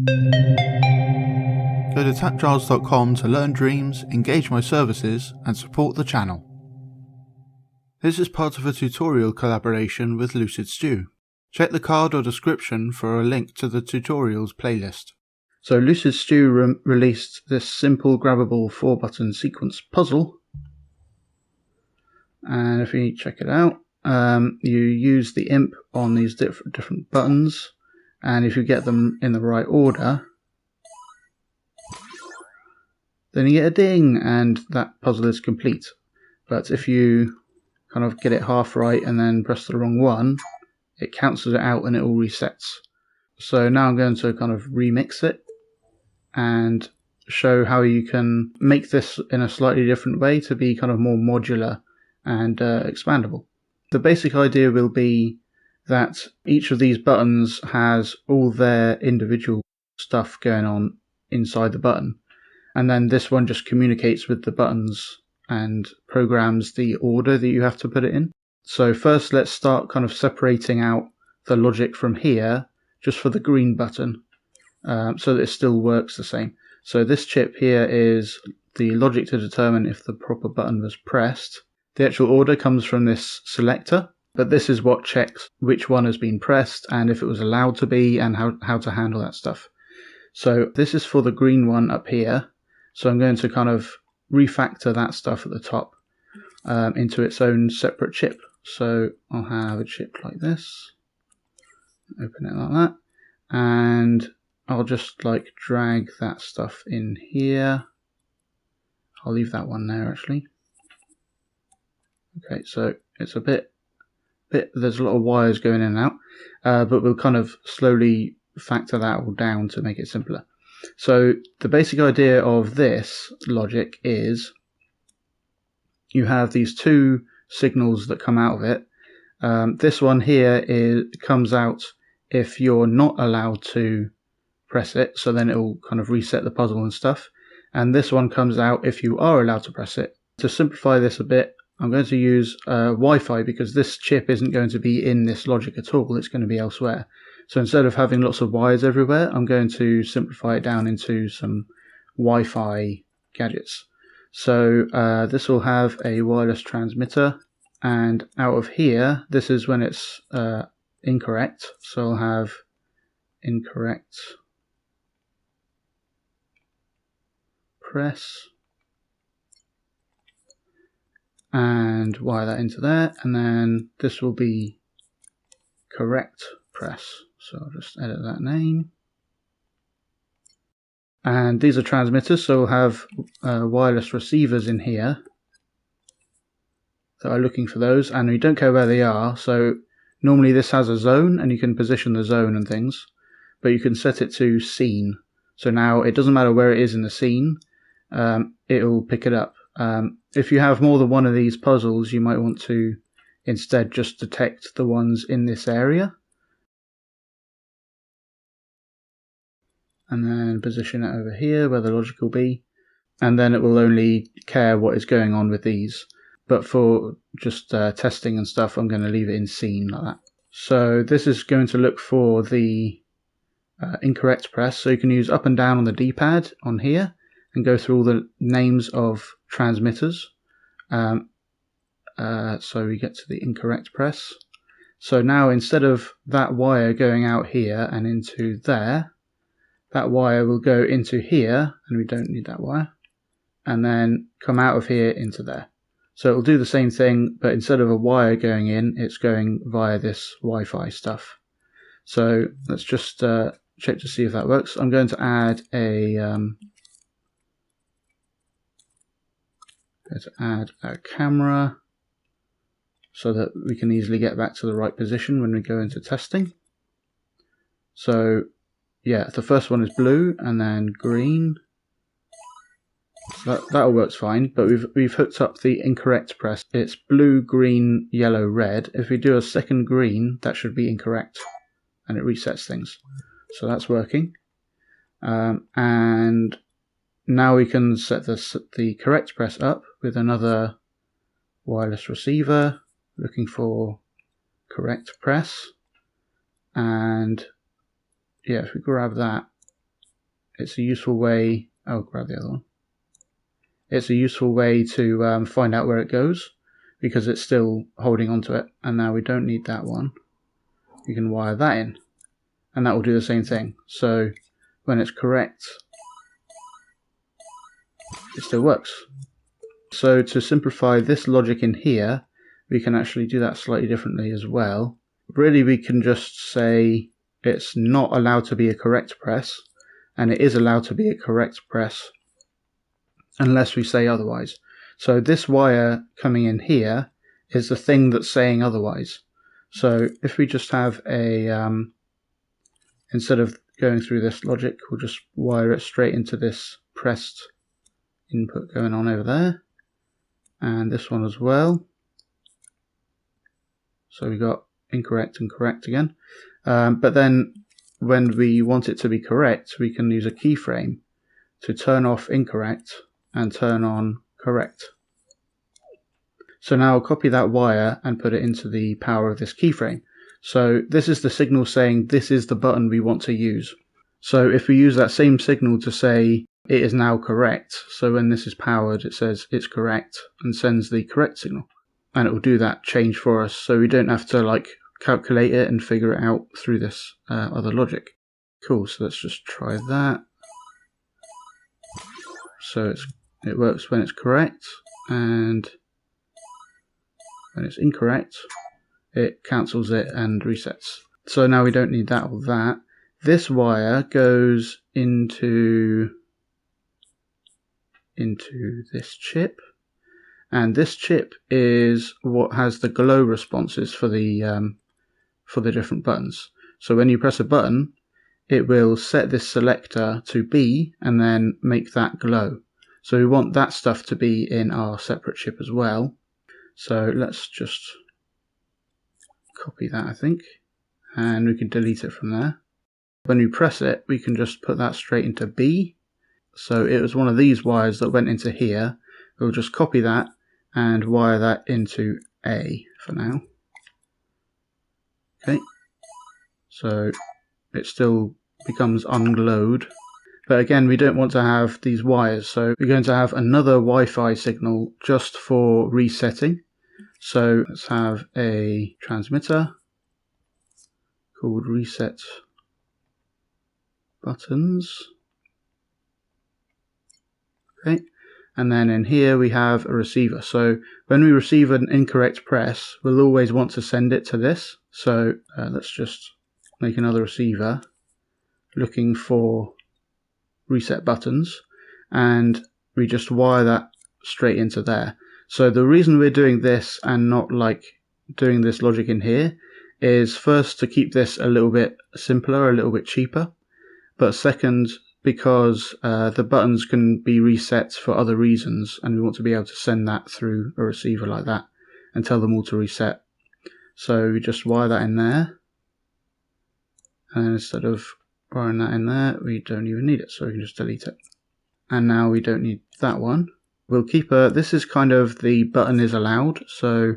Go to TAPgiles.com to learn dreams, engage my services, and support the channel. This is part of a tutorial collaboration with Lucid Stew. Check the card or description for a link to the tutorials playlist. So Lucid Stew released this simple grabbable 4-button sequence puzzle, and if you check it out, you use the imp on these different buttons, and if you get them in the right order, then you get a ding and that puzzle is complete. But if you kind of get it half right and then press the wrong one, it cancels it out and it all resets. So now I'm going to kind of remix it and show how you can make this in a slightly different way to be kind of more modular and expandable. The basic idea will be that each of these buttons has all their individual stuff going on inside the button, and then this one just communicates with the buttons and programs the order that you have to put it in. So first let's start kind of separating out the logic from here just for the green button, so that it still works the same. So this chip here is the logic to determine if the proper button was pressed. The actual order comes from this selector, but this is what checks which one has been pressed and if it was allowed to be and how to handle that stuff. So this is for the green one up here. So I'm going to kind of refactor that stuff at the top into its own separate chip. So I'll have a chip like this, open it like that, and I'll just like drag that stuff in here. I'll leave that one there actually. Okay, so it's a bit there's a lot of wires going in and out, but we'll kind of slowly factor that all down to make it simpler. So the basic idea of this logic is you have these two signals that come out of it. This one here comes out if you're not allowed to press it, so then it will kind of reset the puzzle and stuff. And this one comes out if you are allowed to press it. To simplify this a bit, I'm going to use Wi-Fi because this chip isn't going to be in this logic at all, it's going to be elsewhere. So instead of having lots of wires everywhere, I'm going to simplify it down into some Wi-Fi gadgets. So this will have a wireless transmitter, and out of here, this is when it's incorrect. So I'll have incorrect press and wire that into there, and then this will be correct press. So I'll just edit that name. And these are transmitters, so we'll have wireless receivers in here that are looking for those, and we don't care where they are. So normally this has a zone and you can position the zone and things, but you can set it to scene. So now it doesn't matter where it is in the scene, it'll pick it up. If you have more than one of these puzzles, you might want to instead just detect the ones in this area and then position it over here where the logic will be, and then it will only care what is going on with these. But for just testing and stuff, I'm going to leave it in scene like that. So this is going to look for the incorrect press, so you can use up and down on the D-pad on here and go through all the names of transmitters. So we get to the incorrect press. So now instead of that wire going out here and into there, that wire will go into here, and we don't need that wire, and then come out of here into there. So it'll do the same thing, but instead of a wire going in, it's going via this Wi-Fi stuff. So let's just check to see if that works. I'm going to add a camera so that we can easily get back to the right position when we go into testing. So yeah, the first one is blue and then green. So that all works fine, but we've hooked up the incorrect press. It's blue, green, yellow, red. If we do a second green, that should be incorrect, and it resets things. So that's working. And now we can set the correct press up with another wireless receiver looking for correct press. And yeah, if we grab that, it's a useful way. I'll grab the other one. It's a useful way to find out where it goes, because it's still holding onto it. And now we don't need that one. You can wire that in, and that will do the same thing. So when it's correct, it still works. So to simplify this logic in here, we can actually do that slightly differently as well. Really, we can just say it's not allowed to be a correct press, and it is allowed to be a correct press unless we say otherwise. So this wire coming in here is the thing that's saying otherwise. So if we just have a, instead of going through this logic, we'll just wire it straight into this pressed input going on over there, and this one as well. So we got incorrect and correct again. But then when we want it to be correct, we can use a keyframe to turn off incorrect and turn on correct. So now I'll copy that wire and put it into the power of this keyframe. So this is the signal saying this is the button we want to use. So if we use that same signal to say it is now correct, so when this is powered it says it's correct and sends the correct signal, and it will do that change for us, so we don't have to like calculate it and figure it out through this other logic. Cool, so let's just try that. So it works when it's correct, and when it's incorrect it cancels it and resets. So now we don't need that or that. This wire goes into this chip, and this chip is what has the glow responses for the different buttons. So when you press a button, it will set this selector to B and then make that glow. So we want that stuff to be in our separate chip as well. So let's just copy that, I think, and we can delete it from there. When we press it, we can just put that straight into B. So it was one of these wires that went into here. We'll just copy that and wire that into A for now. Okay, so it still becomes unglowed. But again, we don't want to have these wires, so we're going to have another Wi-Fi signal just for resetting. So let's have a transmitter called reset buttons. Okay, and then in here we have a receiver. So when we receive an incorrect press, we'll always want to send it to this. So let's just make another receiver looking for reset buttons, and we just wire that straight into there. So the reason we're doing this and not like doing this logic in here is first to keep this a little bit simpler, a little bit cheaper, but second because the buttons can be reset for other reasons, and we want to be able to send that through a receiver like that and tell them all to reset. So we just wire that in there, and instead of wiring that in there, we don't even need it, so we can just delete it. And now we don't need that one. We'll keep this is kind of the button is allowed, so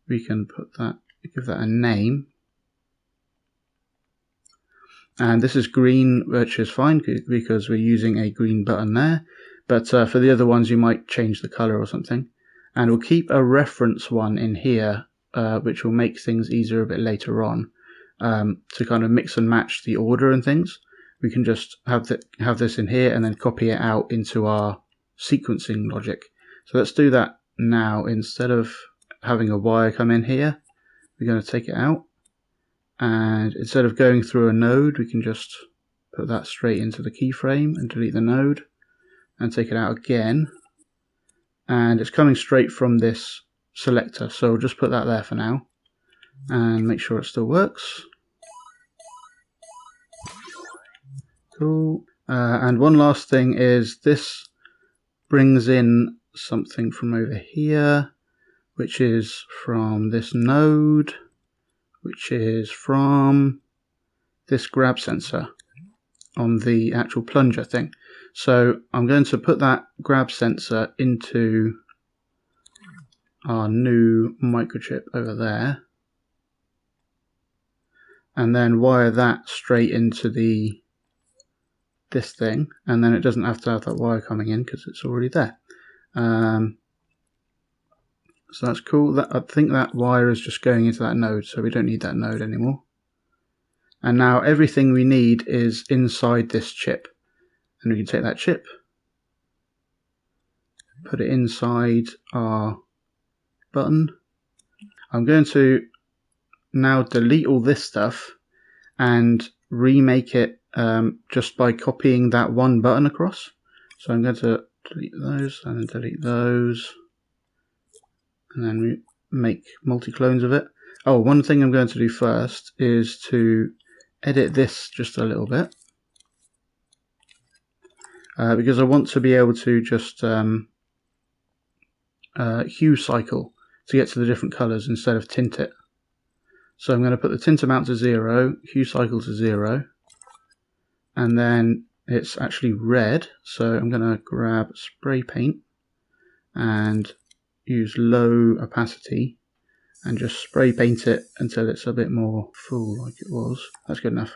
we can put that, give that a name. And this is green, which is fine because we're using a green button there. But for the other ones, you might change the color or something. And we'll keep a reference one in here, which will make things easier a bit later on. To kind of mix and match the order and things, we can just have this in here and then copy it out into our sequencing logic. So let's do that now. Instead of having a wire come in here, we're going to take it out, and instead of going through a node, we can just put that straight into the keyframe and delete the node and take it out again, and it's coming straight from this selector, so we'll just put that there for now and make sure it still works. Cool. And one last thing is this brings in something from over here, which is from this node, which is from this grab sensor on the actual plunger thing. So I'm going to put that grab sensor into our new microchip over there, and then wire that straight into the this thing, and then it doesn't have to have that wire coming in because it's already there. So that's cool. I think that wire is just going into that node, so we don't need that node anymore. And now everything we need is inside this chip. And we can take that chip, put it inside our button. I'm going to now delete all this stuff and remake it just by copying that one button across. So I'm going to delete those and then delete those, and then we make multi-clones of it. Oh, one thing I'm going to do first is to edit this just a little bit, because I want to be able to just hue cycle to get to the different colors instead of tint it. So I'm going to put the tint amount to 0, hue cycle to 0, and then it's actually red, so I'm going to grab spray paint and use low opacity and just spray paint it until it's a bit more full like it was. That's good enough.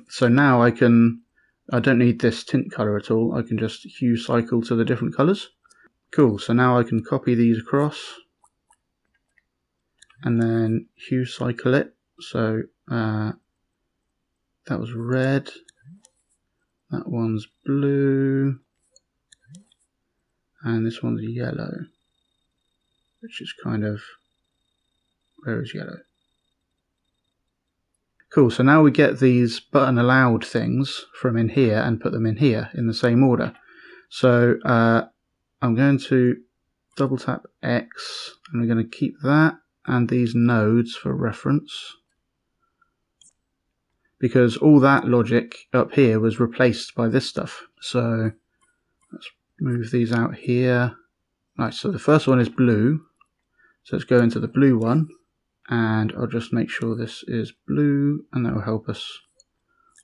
So now I don't need this tint color at all. I can just hue cycle to the different colors. Cool, so now I can copy these across and then hue cycle it. So that was red, that one's blue, and this one's yellow, which is kind of, where is yellow? Cool, so now we get these button allowed things from in here and put them in here in the same order. So I'm going to double tap X, and we're going to keep that and these nodes for reference, because all that logic up here was replaced by this stuff. So let's move these out here. Right, so the first one is blue, so let's go into the blue one, and I'll just make sure this is blue, and that will help us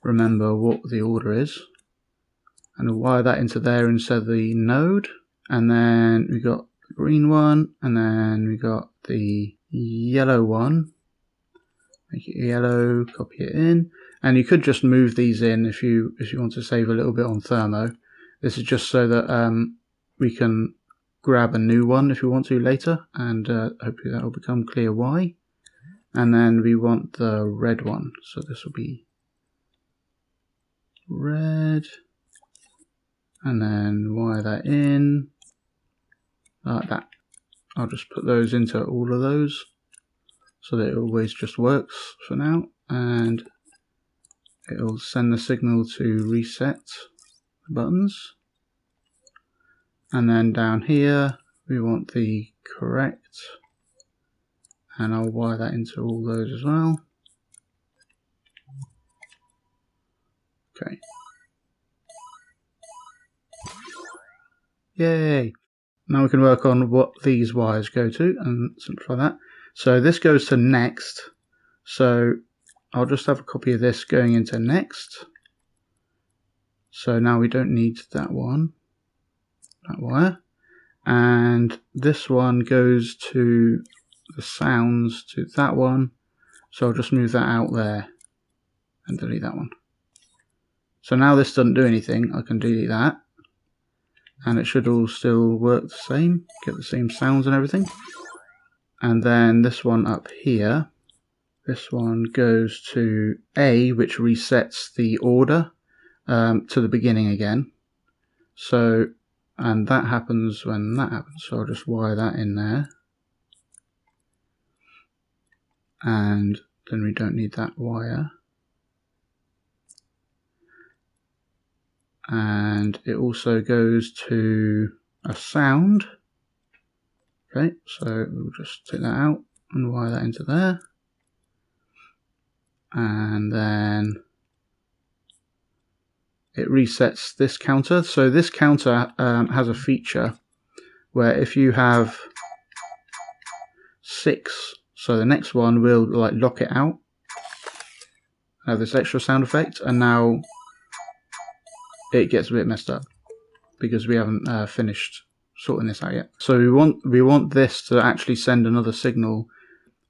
remember what the order is. And we'll wire that into there instead of the node. And then we got the green one, and then we got the yellow one. Make it yellow, copy it in, and you could just move these in if you want to save a little bit on thermo. This is just so that we can grab a new one if we want to later, and hopefully that will become clear why. And then we want the red one, so this will be red, and then wire that in like that. I'll just put those into all of those so that it always just works for now, and it'll send the signal to reset the buttons. And then down here we want the correct, and I'll wire that into all those as well. Okay. Yay! Now we can work on what these wires go to and simplify that. So this goes to next, so I'll just have a copy of this going into next. So now we don't need that one, that wire. And this one goes to the sounds to that one, so I'll just move that out there and delete that one. So now this doesn't do anything, I can delete that, and it should all still work the same, get the same sounds and everything. And then this one up here, this one goes to A, which resets the order to the beginning again. So, and that happens when that happens, so I'll just wire that in there. And then we don't need that wire. And it also goes to a sound. Okay, so we'll just take that out and wire that into there. And then it resets this counter. So this counter has a feature where if you have 6, so the next one will like lock it out, have this extra sound effect, and now it gets a bit messed up because we haven't finished sorting this out yet. So we want this to actually send another signal.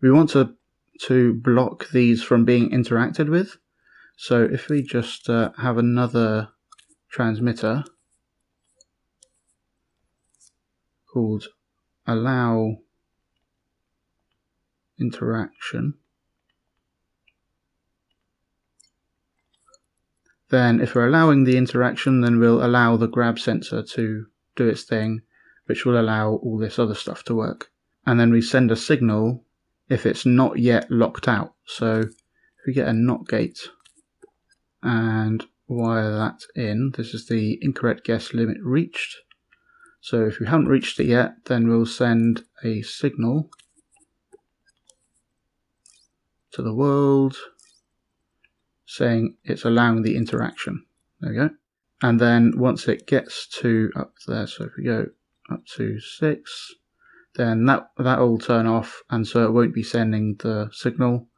We want to block these from being interacted with. So if we just have another transmitter called allow interaction, then if we're allowing the interaction, then we'll allow the grab sensor to do its thing, which will allow all this other stuff to work. And then we send a signal if it's not yet locked out. So if we get a not gate and wire that in, this is the incorrect guess limit reached. So if we haven't reached it yet, then we'll send a signal to the world saying it's allowing the interaction. There we go. And then once it gets to up there, so if we go up to 6, then that will turn off, and so it won't be sending the signal,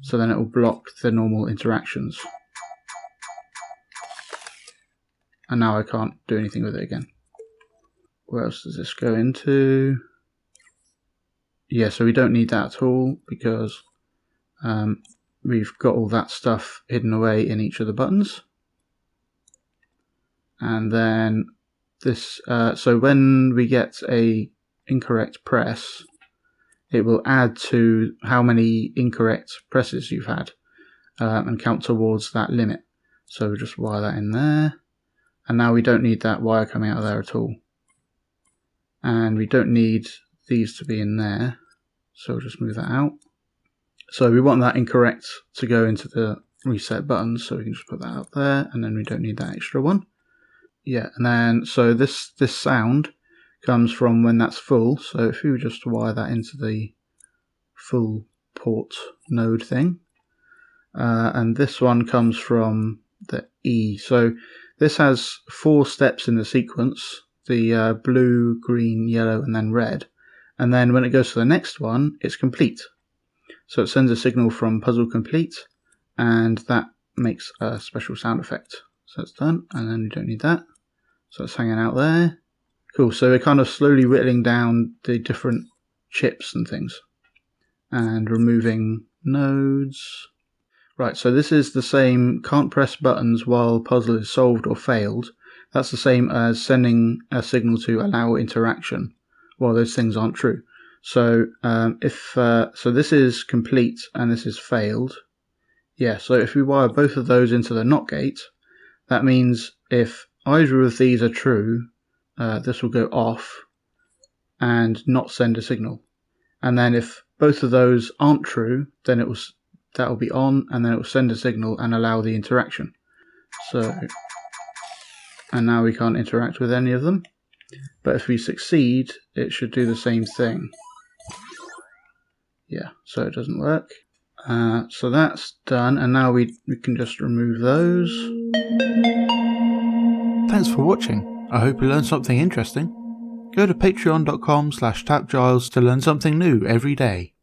so then it will block the normal interactions. And now I can't do anything with it again. Where else does this go into? Yeah, so we don't need that at all, because we've got all that stuff hidden away in each of the buttons. And then this, so when we get a incorrect press, it will add to how many incorrect presses you've had and count towards that limit. So we'll just wire that in there. And now we don't need that wire coming out of there at all. And we don't need these to be in there. So we'll just move that out. So we want that incorrect to go into the reset buttons, so we can just put that up there, and then we don't need that extra one. Yeah, and then so this sound comes from when that's full. So if you just wire that into the full port node thing, and this one comes from the E. So this has 4 steps in the sequence: the blue, green, yellow, and then red. And then when it goes to the next one, it's complete. So it sends a signal from puzzle complete, and that makes a special sound effect. So it's done, and then we don't need that. So it's hanging out there. Cool, so we're kind of slowly whittling down the different chips and things, and removing nodes. Right, so this is the same, can't press buttons while puzzle is solved or failed. That's the same as sending a signal to allow interaction while those things aren't true. So so this is complete and this is failed. Yeah, so if we wire both of those into the NOT gate, that means if either of these are true, this will go off and not send a signal. And then if both of those aren't true, then that will be on, and then it will send a signal and allow the interaction. So, and now we can't interact with any of them. But if we succeed, it should do the same thing. Yeah, so it doesn't work. So that's done, and now we can just remove those. Thanks for watching. I hope you learned something interesting. Go to patreon.com/TAPgiles to learn something new every day.